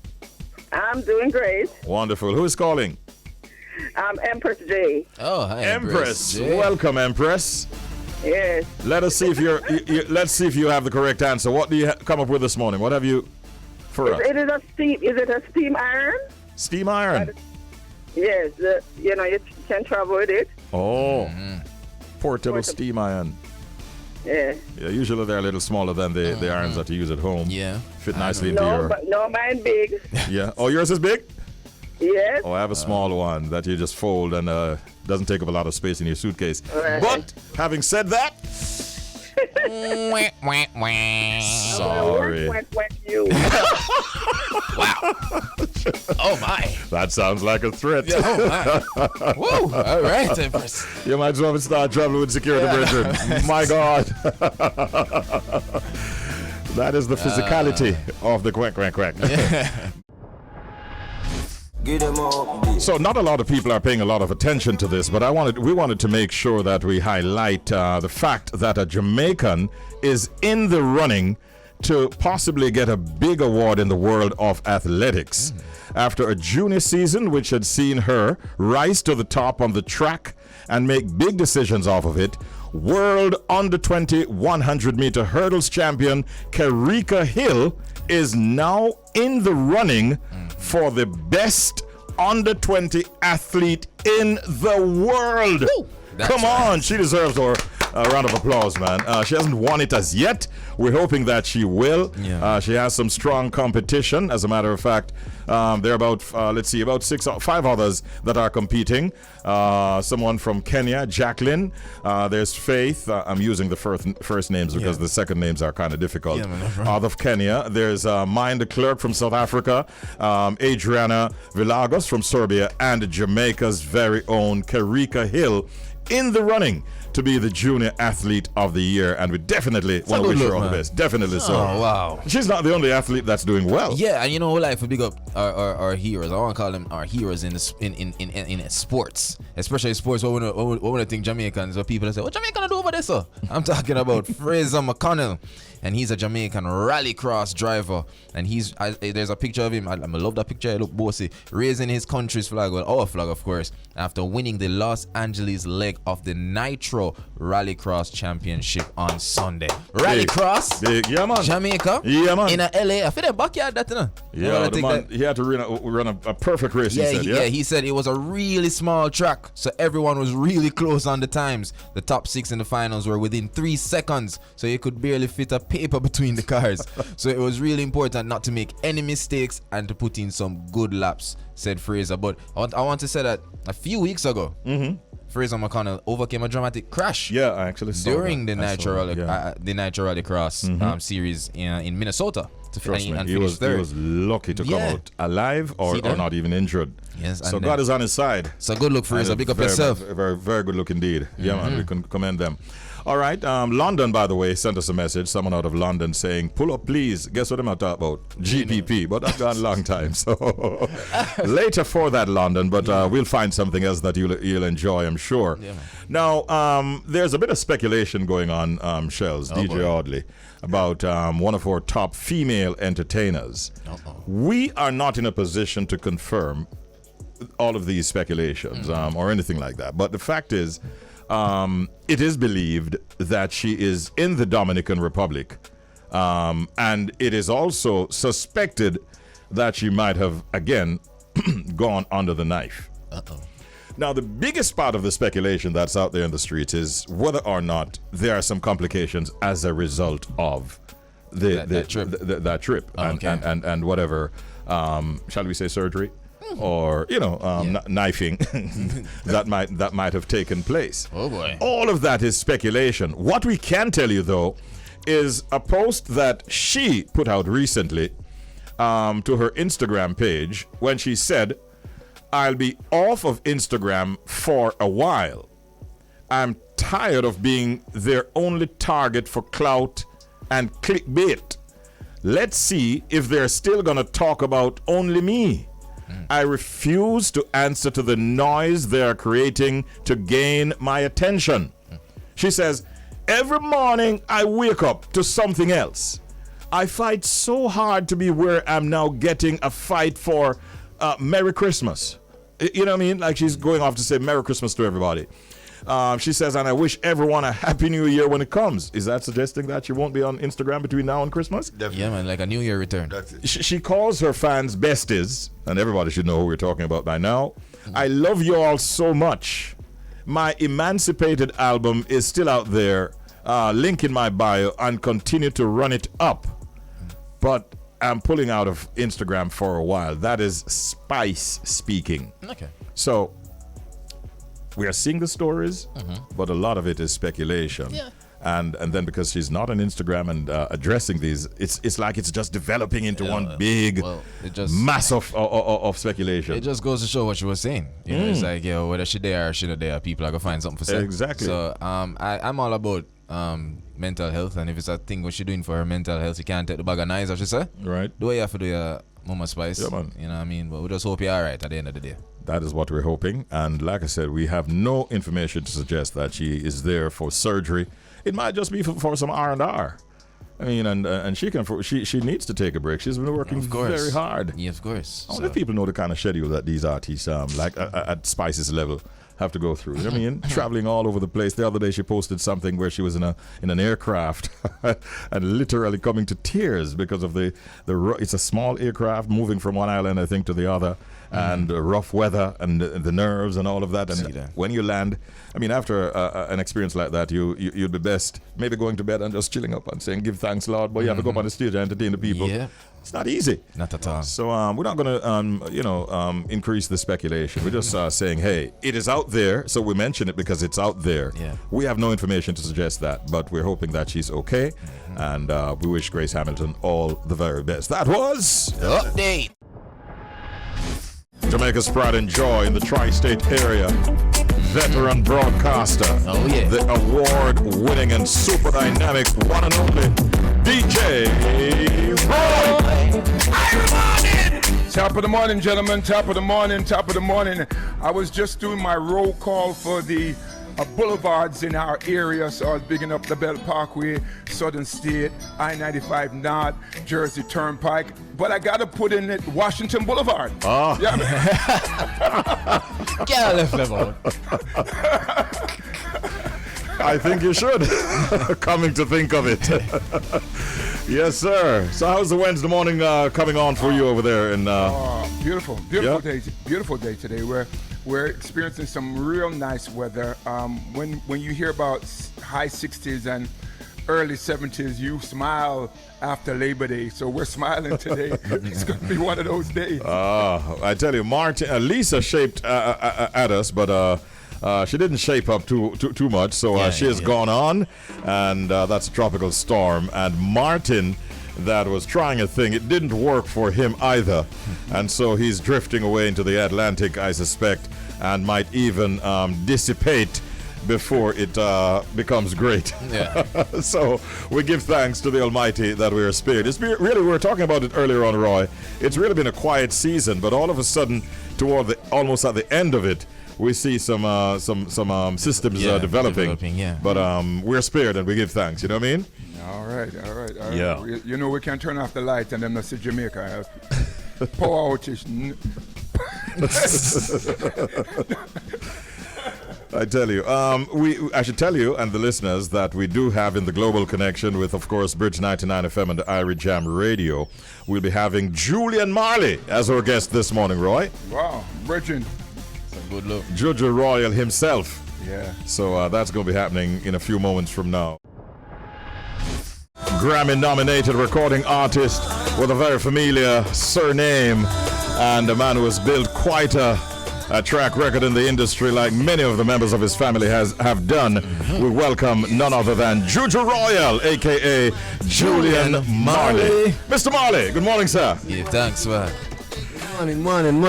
Speaker 10: I'm doing great.
Speaker 1: Wonderful. Who is calling?
Speaker 10: I'm Empress J.
Speaker 2: Oh, hi,
Speaker 1: Empress.
Speaker 2: Jay.
Speaker 1: Welcome, Empress.
Speaker 10: Yes.
Speaker 1: Let us see if let's see if you have the correct answer. What do you come up with this morning? What have you for us?
Speaker 10: Is it a steam iron?
Speaker 1: Steam iron.
Speaker 10: Yes. You can travel with it.
Speaker 1: Oh. Portable steam iron.
Speaker 10: Yeah.
Speaker 1: Yeah, usually they're a little smaller than the irons that you use at home.
Speaker 2: Yeah.
Speaker 1: Fit nicely into your...
Speaker 10: No, mine big.
Speaker 1: Yeah. Oh, yours is big?
Speaker 10: Yes.
Speaker 1: Oh, I have a small one that you just fold and doesn't take up a lot of space in your suitcase.
Speaker 10: Right.
Speaker 1: But having said that... Sorry.
Speaker 10: You.
Speaker 2: Wow. Oh, my.
Speaker 1: That sounds like a threat.
Speaker 2: Yeah, oh, my. Woo. All right, Empress.
Speaker 1: You might as well start trouble with security, brethren. My God. That is the physicality of the quack, quack, quack.
Speaker 2: Yeah.
Speaker 1: So not a lot of people are paying a lot of attention to this, but we wanted to make sure that we highlight the fact that a Jamaican is in the running to possibly get a big award in the world of athletics. After a junior season which had seen her rise to the top on the track and make big decisions off of it, World Under-20 100-meter hurdles champion Kerika Hill is now in the running for the best under-20 athlete in the world. Come on, she deserves a round of applause, man. She hasn't won it as yet. We're hoping that she will.
Speaker 2: Yeah.
Speaker 1: She has some strong competition. As a matter of fact, there are about 5 others that are competing. Someone from Kenya, Jacqueline. There's Faith. I'm using the first names because the second names are kind of difficult.
Speaker 2: Yeah, man,
Speaker 1: Out of Kenya, there's Mind the Clerk from South Africa, Adriana Villagos from Serbia, and Jamaica's very own Kerika Hill in the running to be the junior athlete of the year, and we definitely want to wish her all the best. Definitely so.
Speaker 2: Oh, wow.
Speaker 1: She's not the only athlete that's doing well.
Speaker 2: Yeah, and like we big up our heroes. I want to call them our heroes in sports, especially sports. When I think Jamaicans, or people say, "What Jamaican do over there, sir?" I'm talking about Fraser McConnell, and he's a Jamaican rallycross driver. And there's a picture of him. I love that picture. I look bossy, raising his country's flag, well, our flag, of course, after winning the Los Angeles leg of the Nitro Rallycross Championship on Sunday. Rallycross,
Speaker 1: Big. Yeah, man.
Speaker 2: Jamaica,
Speaker 1: Yeah, man.
Speaker 2: in LA. I feel the backyard that, you know.
Speaker 1: Yeah, the man, he had to run a perfect race.
Speaker 2: Yeah,
Speaker 1: he said,
Speaker 2: he said it was a really small track, so everyone was really close on the times. The top 6 in the finals were within 3 seconds, so you could barely fit a paper between the cars. So it was really important not to make any mistakes and to put in some good laps, said Fraser. But I want to say that a few weeks ago, Fraser McConnell overcame a dramatic crash.
Speaker 1: Yeah, I actually saw
Speaker 2: during
Speaker 1: that.
Speaker 2: the Nitro Rallycross series in Minnesota.
Speaker 1: Trust me,
Speaker 2: and
Speaker 1: he was lucky to come out alive or not even injured.
Speaker 2: Yes,
Speaker 1: so God is on his side.
Speaker 2: So good look, Fraser. Big up yourself.
Speaker 1: Very, very good look indeed. Yeah, man, we can commend them. All right, London, by the way, sent us a message. Someone out of London saying, "Pull up, please." Guess what I'm talking about? GPP, but that's gone a long time. So later for that, London. But we'll find something else that you'll enjoy, I'm sure. Yeah, now, there's a bit of speculation going on, Shelz, DJ Audley, about one of our top female entertainers. We are not in a position to confirm all of these speculations or anything like that. But the fact is, it is believed that she is in the Dominican Republic, and it is also suspected that she might have, again, gone under the knife. Now, the biggest part of the speculation that's out there in the streets is whether or not there are some complications as a result of that trip and whatever, shall we say, surgery? Or knifing that might have taken place.
Speaker 2: Oh boy!
Speaker 1: All of that is speculation. What we can tell you though is a post that she put out recently to her Instagram page when she said, "I'll be off of Instagram for a while. I'm tired of being their only target for clout and clickbait. Let's see if they're still gonna talk about only me. I refuse to answer to the noise they are creating to gain my attention." She says, "Every morning I wake up to something else. I fight so hard to be where I'm now getting a fight for Merry Christmas." You know what I mean? Like she's going off to say Merry Christmas to everybody. She says, "And I wish everyone a Happy New Year when it comes." Is that suggesting that you won't be on Instagram between now and Christmas?
Speaker 3: Definitely.
Speaker 2: Yeah, man, like a New Year return.
Speaker 3: That's it.
Speaker 1: She calls her fans besties, and everybody should know who we're talking about by now. "I love you all so much. My Emancipated album is still out there. Link in my bio, and continue to run it up. But I'm pulling out of Instagram for a while." That is Spice speaking.
Speaker 2: Okay.
Speaker 1: So we are seeing the stories, but a lot of it is speculation.
Speaker 2: Yeah.
Speaker 1: And then because she's not on Instagram and addressing these, it's like it's just developing into one big mass of speculation.
Speaker 2: It just goes to show what she was saying. You know, it's like, whether she there or she not there, people are gonna find something for say.
Speaker 1: Exactly.
Speaker 2: So I'm all about mental health, and if it's a thing what she doing for her mental health, you can't take the bag of knives, as she say.
Speaker 1: Right.
Speaker 2: Do what you have to do, your Mama Spice.
Speaker 1: Yeah, man.
Speaker 2: You know what I mean? But we just hope you're all right at the end of the day.
Speaker 1: That is what we're hoping. And like I said, we have no information to suggest that she is there for surgery. It might just be for some R&R. I mean, and she needs to take a break. She's been working very hard.
Speaker 2: Yeah, of course.
Speaker 1: I wonder if people know the kind of schedule that these artists, like at Spice's level, have to go through. You know what I mean? Traveling all over the place. The other day she posted something where she was in an aircraft and literally coming to tears because of it's a small aircraft moving from one island, I think, to the other, and rough weather and the nerves and all of that. And when you land, I mean, after an experience like that, you'd be best maybe going to bed and just chilling up and saying, "Give thanks, Lord." But you have to go up on the stage and entertain the people.
Speaker 2: Yeah.
Speaker 1: It's not easy.
Speaker 2: Not at all.
Speaker 1: So we're not going to, increase the speculation. We're just saying, hey, it is out there. So we mention it because it's out there.
Speaker 2: Yeah.
Speaker 1: We have no information to suggest that, but we're hoping that she's okay. And we wish Grace Hamilton all the very best. That was
Speaker 2: Update.
Speaker 1: Jamaica's pride and joy in the tri-state area. Veteran broadcaster.
Speaker 2: Oh, yeah.
Speaker 1: The award-winning and super dynamic one and only DJ Roy.
Speaker 11: Top of the morning, gentlemen. Top of the morning. Top of the morning. I was just doing my roll call for the boulevards in our area, so I was bigging up the Belt Parkway, Southern State, I-95 North, Jersey Turnpike, but I got to put in it Washington Boulevard.
Speaker 1: Oh.
Speaker 11: Yeah.
Speaker 2: Get left level.
Speaker 1: I think you should. Coming to think of it. Yes, sir. So how's the Wednesday morning coming on for you over there?
Speaker 11: Beautiful day today. We're experiencing some real nice weather. When you hear about high 60s and early 70s, you smile after Labor Day. So we're smiling today. It's going to be one of those days.
Speaker 1: I tell you, Lisa shaped at us, but she didn't shape up too much. So she has gone on, and that's a tropical storm. And Martin, that was trying a thing, it didn't work for him either, and so he's drifting away into the Atlantic, I suspect, and might even dissipate before it becomes great. Yeah. So we give thanks to the Almighty that we are spared. We were talking about it earlier on, Roy. It's really been a quiet season, but all of a sudden, almost at the end of it, we see some systems developing. But we're spared and we give thanks. You know what I mean?
Speaker 11: All right.
Speaker 1: Yeah.
Speaker 11: You know, we can turn off the lights and then I see Jamaica. Power outage.
Speaker 1: I tell you, I should tell you and the listeners that we do have in the global connection with, of course, Bridge 99 FM and the Irie Jam Radio. We'll be having Julian Marley as our guest this morning, Roy.
Speaker 11: Wow, Bridging.
Speaker 2: Good look.
Speaker 1: Juju Royal himself.
Speaker 11: Yeah.
Speaker 1: So that's going to be happening in a few moments from now. Grammy-nominated recording artist with a very familiar surname, and a man who has built quite a a track record in the industry like many of the members of his family have done. We welcome none other than Juju Royal, a.k.a. Julian Marley. Mr. Marley, good morning, sir.
Speaker 2: Give thanks, man.
Speaker 12: Morning.
Speaker 1: And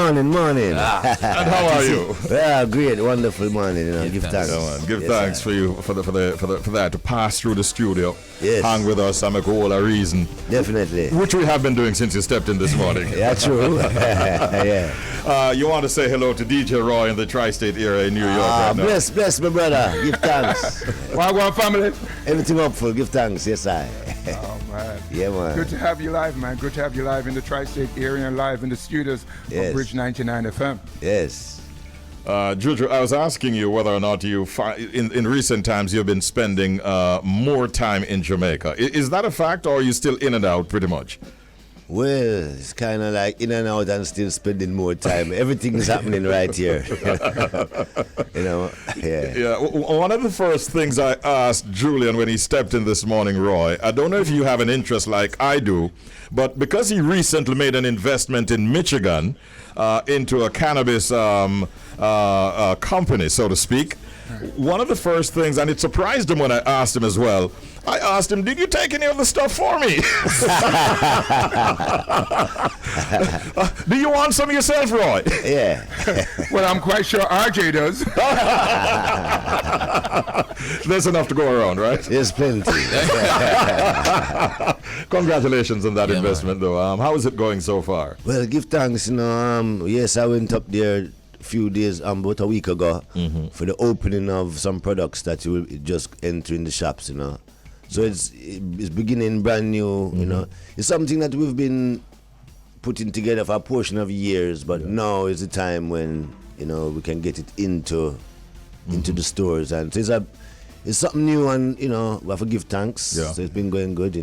Speaker 1: how are you?
Speaker 12: Yeah, great, wonderful morning. Give thanks.
Speaker 1: Give thanks for you for that to pass through the studio, hang with us, and make all a reason.
Speaker 12: Definitely.
Speaker 1: Which we have been doing since you stepped in this morning.
Speaker 12: Yeah, true. Yeah.
Speaker 1: You want to say hello to DJ Roy in the tri-state area in New York right now.
Speaker 12: Bless my brother. Give thanks.
Speaker 11: Wagwan family.
Speaker 12: Everything up full. Give thanks. Yes, I.
Speaker 11: Oh, man.
Speaker 12: Yeah, man.
Speaker 11: Good to have you live, man. Good to have you live in the tri-state area and live in the studios of Bridge 99 FM.
Speaker 12: Yes.
Speaker 1: Juju, I was asking you whether or not you, in recent times, you've been spending more time in Jamaica. Is that a fact, or are you still in and out pretty much?
Speaker 12: Well, it's kind of like in and out and still spending more time. Everything is happening right here.
Speaker 1: Yeah. One of the first things I asked Julian when he stepped in this morning, Roy, I don't know if you have an interest like I do, but because he recently made an investment in Michigan into a cannabis company, so to speak, one of the first things, and it surprised him when I asked him as well, I asked him, did you take any of the stuff for me? Do you want some yourself, Roy?
Speaker 12: Yeah.
Speaker 11: Well, I'm quite sure RJ does.
Speaker 1: There's enough to go around, right?
Speaker 12: There's plenty.
Speaker 1: Congratulations on that investment, though. How is it going so far?
Speaker 12: Well, give thanks. Yes, I went up there a few days, about a week ago, for the opening of some products that you will just enter in the shops, So it's beginning brand new, It's something that we've been putting together for a portion of years, but now is the time when, we can get it into the stores. And so it's something new, and, we have to give thanks.
Speaker 1: Yeah.
Speaker 12: So it's been going good,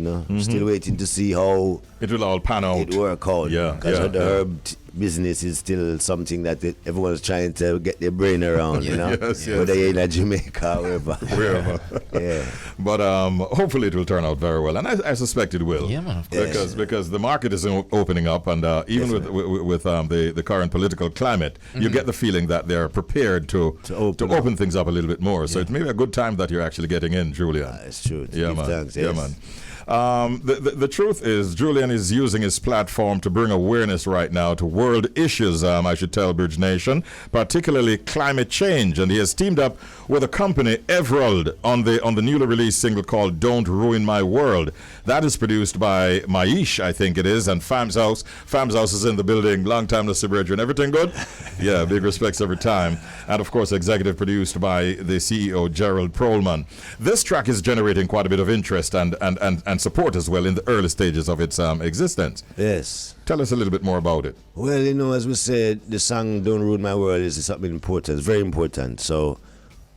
Speaker 12: Still waiting to see how
Speaker 1: it will all pan out.
Speaker 12: It work out. Because the herb business is still something that everyone's trying to get their brain around,
Speaker 1: Yes.
Speaker 12: Whether you're in Jamaica or wherever.
Speaker 1: Yeah. But hopefully it will turn out very well, and I suspect it will.
Speaker 2: Yeah, man, of course.
Speaker 1: Because the market is opening up, and even with the current political climate, you get the feeling that they're prepared to open things up a little bit more. So it may be a good time that you're actually getting in, Julian.
Speaker 12: It's true.
Speaker 1: Yeah, man.
Speaker 12: Thanks,
Speaker 1: Yeah, man. The truth is, Julian is using his platform to bring awareness right now to world issues, I should tell Bridge Nation, particularly climate change. And he has teamed up with a company, Everald, on the newly released single called Don't Ruin My World. That is produced by Maish, I think it is, and Fam's House. Fam's House is in the building. Long time to see, Bridge. And everything good? Yeah, big respects every time. And, of course, executive produced by the CEO, Gerald Prolman. This track is generating quite a bit of interest and support as well in the early stages of its existence.
Speaker 12: Yes.
Speaker 1: Tell us a little bit more about it.
Speaker 12: Well, as we said, the song Don't Ruin My World is something important, it's very important. So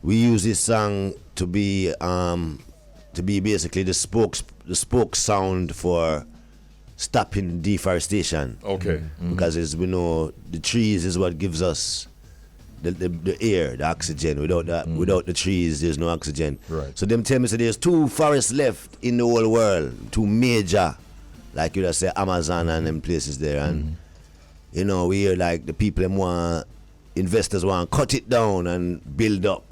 Speaker 12: we use this song to be basically the spoke sound for stopping deforestation.
Speaker 1: Okay.
Speaker 12: Because as we know, the trees is what gives us the air, the oxygen. Without the trees, there's no oxygen.
Speaker 1: Right.
Speaker 12: So them tell me, so there's 2 forests left in the whole world, 2 major, like you just say Amazon and them places there. And we hear like the people investors want to cut it down and build up.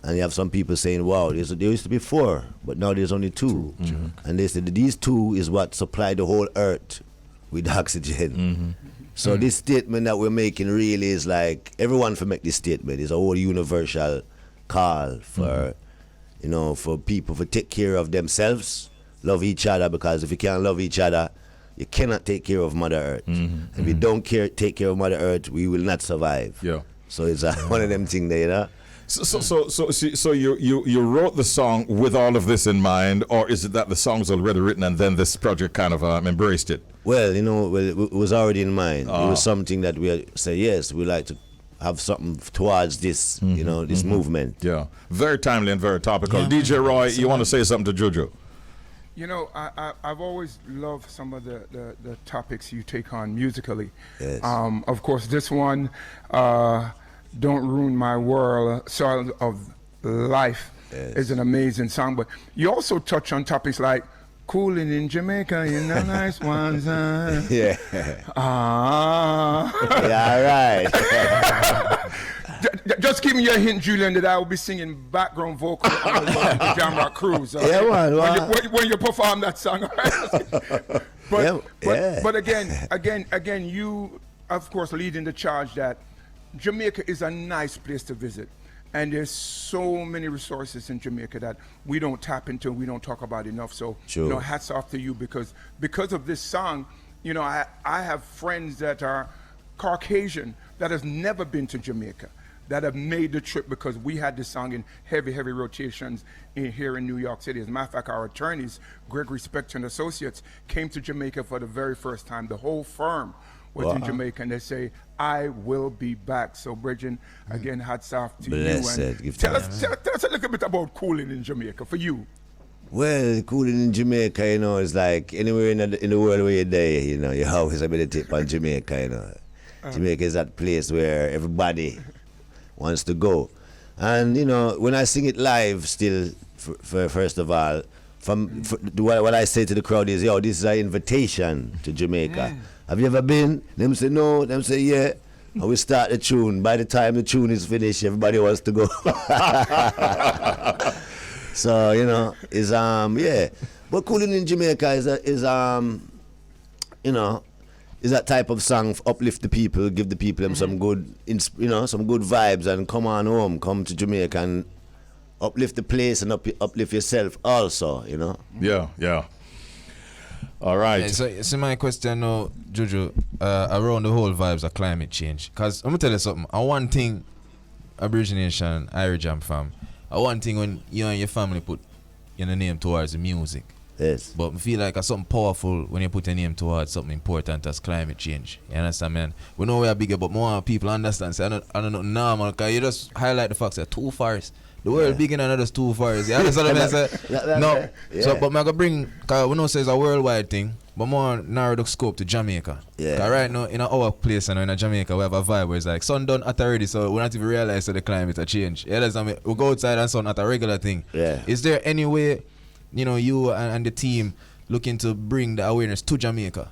Speaker 12: And you have some people saying, wow, there used to be 4, but now there's only 2. And they said these 2 is what supply the whole earth with oxygen. So this statement that we're making really is like, everyone for make this statement. It's a whole universal call for, for people to take care of themselves, love each other, because if you can't love each other, you cannot take care of Mother Earth. If you don't take care of Mother Earth, we will not survive.
Speaker 1: Yeah.
Speaker 12: So it's one of them things there,
Speaker 1: So you wrote the song with all of this in mind, or is it that the song's already written and then this project kind of embraced it?
Speaker 12: Well, it was already in mind. It was something that we say, yes, we like to have something towards this, this movement.
Speaker 1: Yeah, very timely and very topical. Yeah, DJ Roy, you want to say something to Juju?
Speaker 11: I've always loved some of the topics you take on musically.
Speaker 12: Yes.
Speaker 11: Of course, this one, Don't Ruin My World, Soil of Life, is an amazing song. But you also touch on topics like Cooling in Jamaica in the nice ones.
Speaker 12: Yeah.
Speaker 11: Yeah,
Speaker 12: right.
Speaker 11: Just give me a hint, Julian, that I will be singing background vocal on the Jamrock Cruise.
Speaker 12: Yeah, man.
Speaker 11: When you perform that song. But again, you, of course, leading the charge that Jamaica is a nice place to visit. And there's so many resources in Jamaica that we don't tap into, we don't talk about enough. So,
Speaker 12: sure.
Speaker 11: Hats off to you because of this song, I have friends that are Caucasian that has never been to Jamaica, that have made the trip because we had this song in heavy rotations here in New York City. As a matter of fact, our attorneys, Gregory Spector and Associates, came to Jamaica for the very first time. The whole firm was in Jamaica, and they say, I will be back. So, Bridget, again, hats off to
Speaker 12: Blessed.
Speaker 11: you. And tell us a little bit about cooling in Jamaica for you.
Speaker 12: Well, cooling in Jamaica, is like anywhere in the world where you're there, you always have a tip on Jamaica, Jamaica is that place where everybody wants to go. And, when I sing it live still, first of all, what I say to the crowd is, this is an invitation to Jamaica. Have you ever been? Them say no, them say yeah. And we start the tune. By the time the tune is finished, everybody wants to go. So, is yeah. But cooling in Jamaica is that type of song, uplift the people, give the people them some good some good vibes, and come on home, come to Jamaica and uplift the place and uplift yourself also,
Speaker 1: Yeah. All right.
Speaker 2: So my question now, Jojo, around the whole vibes of climate change. Because I'm going to tell you something. One thing, Aboriginal Nation, Irish Jam fam, one thing when you and your family put your name towards the music.
Speaker 12: Yes.
Speaker 2: But I feel like it's something powerful when you put your name towards something important as climate change. You understand, man? We know we are bigger, but more people understand. Say, I don't know now, man, because you just highlight the fact that too far. The world bigger than others too far. You understand what I say? No.
Speaker 12: Yeah.
Speaker 2: So, but I'm going to bring, because we know it's a worldwide thing, but more narrow the scope to Jamaica.
Speaker 12: Yeah.
Speaker 2: Because right now, in our place and in Jamaica, we have a vibe where it's like sun done at already, so we don't even realize that the climate has changed. You understand? We go outside and sun at a regular thing.
Speaker 12: Yeah.
Speaker 2: Is there any way, you and the team looking to bring the awareness to Jamaica?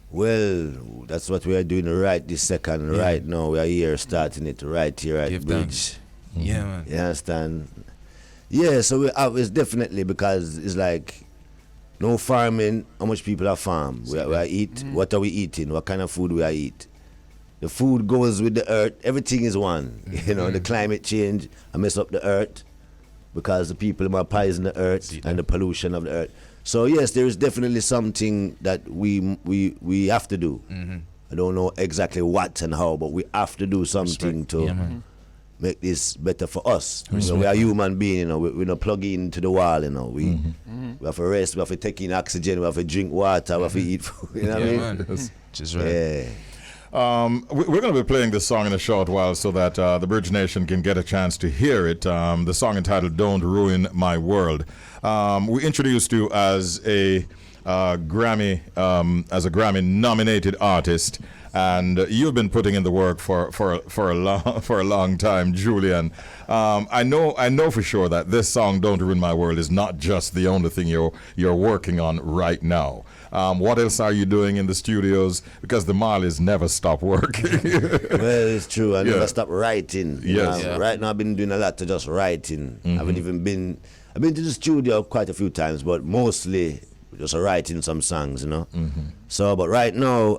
Speaker 12: Well, that's what we are doing right this second. Yeah. Right now, we are here starting it right here at Bridge.
Speaker 2: Yeah, man.
Speaker 12: You understand? Yeah, so it's definitely because it's like no farming. How much people are farm? We are eat. What are we eating? What kind of food we are eat? The food goes with the earth. Everything is one. The climate change I mess up the earth because the people are poison the earth and the pollution of the earth. So yes, there is definitely something that we have to do. I don't know exactly what and how, but we have to do something to make this better for us. We are human beings, we're not plugging into the wall, we have to rest, we have to take in oxygen, we have to drink water, we have to eat food, what I mean?
Speaker 2: That's just right.
Speaker 12: Yeah.
Speaker 1: We're going to be playing this song in a short while so that the Bridge Nation can get a chance to hear it. The song entitled Don't Ruin My World. We introduced you as a Grammy nominated artist, and you've been putting in the work for a long time, Julian. I know for sure that this song "Don't Ruin My World" is not just the only thing you're working on right now. What else are you doing in the studios? Because the Marleys never stop working.
Speaker 12: Well, it's true. I never stop writing.
Speaker 1: Yes.
Speaker 12: Right now, I've been doing a lot of just writing. I haven't even been. I've been to the studio quite a few times, but mostly just writing some songs, So, but right now,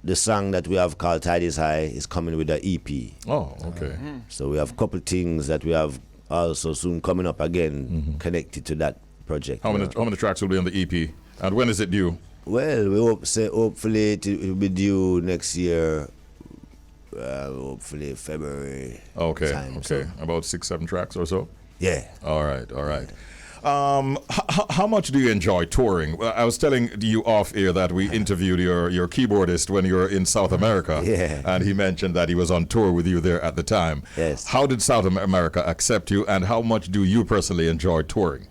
Speaker 12: the song that we have called Tide is High is coming with the EP.
Speaker 1: Oh, okay.
Speaker 12: So we have a couple things that we have also soon coming up again connected to that project.
Speaker 1: How many tracks will be on the EP? And when is it due?
Speaker 12: Well, we hopefully it will be due next year, hopefully February.
Speaker 1: Okay,
Speaker 12: time, so.
Speaker 1: About 6-7 tracks or so?
Speaker 12: Yeah.
Speaker 1: All right. How much do you enjoy touring? Well, I was telling you off air that we interviewed your keyboardist when you were in South America.
Speaker 12: Yeah.
Speaker 1: And he mentioned that he was on tour with you there at the time.
Speaker 12: Yes.
Speaker 1: How did South America accept you, and how much do you personally enjoy touring?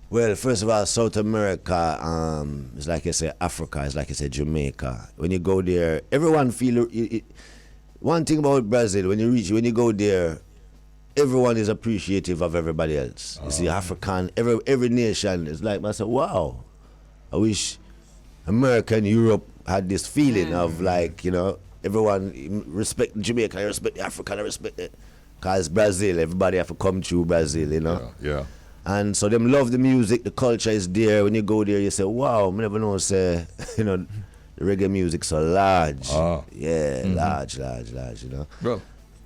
Speaker 12: Well, first of all, South America is like I say Africa, is like I say Jamaica. When you go there, everyone feel it. One thing about Brazil, when you go there, everyone is appreciative of everybody else. You see, African, every nation is like, I said, wow, I wish America and Europe had this feeling of like, you know, everyone respect Jamaica, I respect Africa, I respect it. Because Brazil, everybody have to come through Brazil, you know.
Speaker 1: Yeah.
Speaker 12: And so them love the music, the culture is there. When you go there, you say, wow, I never know, say, you know, the reggae music's so large. Yeah, large, you know.
Speaker 1: Well,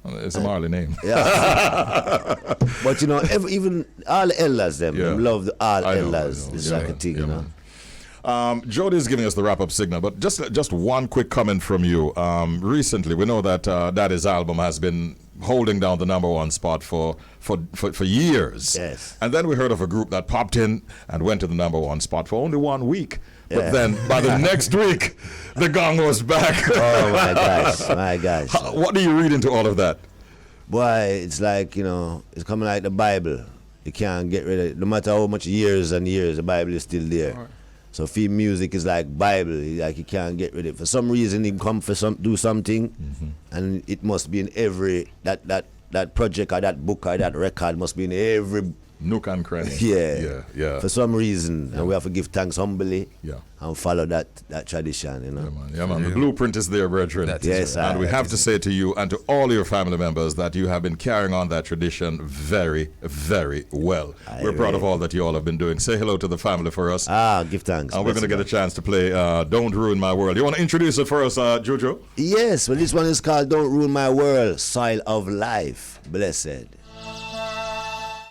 Speaker 1: it's a Marley name.
Speaker 12: Yeah. But, you know, even all the elders, them love the all elders. It's like a thing, you know.
Speaker 1: Jody is giving us the wrap-up signal, but just one quick comment from you. Recently, we know that Daddy's album has been holding down the #1 spot for years.
Speaker 12: Yes.
Speaker 1: And then we heard of a group that popped in and went to the #1 spot for only 1 week. But then by the next week, the gong was back.
Speaker 12: Oh my gosh.
Speaker 1: What do you read into all of that?
Speaker 12: Boy, it's like, you know, it's coming like the Bible. You can't get rid of it. No matter how much years and years, the Bible is still there. Right. So film music is like Bible, like you can't get rid of it. For some reason, he come for do something, and it must be in every that project or that book or that record must be in every
Speaker 1: nook and cranny.
Speaker 12: Yeah. For some reason, and we have to give thanks humbly.
Speaker 1: Yeah.
Speaker 12: And follow that tradition, you know.
Speaker 1: Yeah, man. The blueprint is there, brethren. And we have to say to you and to all your family members that you have been carrying on that tradition very, very well. We're proud of all that you all have been doing. Say hello to the family for us.
Speaker 12: Give thanks.
Speaker 1: And we're going to get a chance to play Don't Ruin My World. You want to introduce it for us, Jojo?
Speaker 12: Yes, well, this one is called Don't Ruin My World, Soil of Life. Blessed.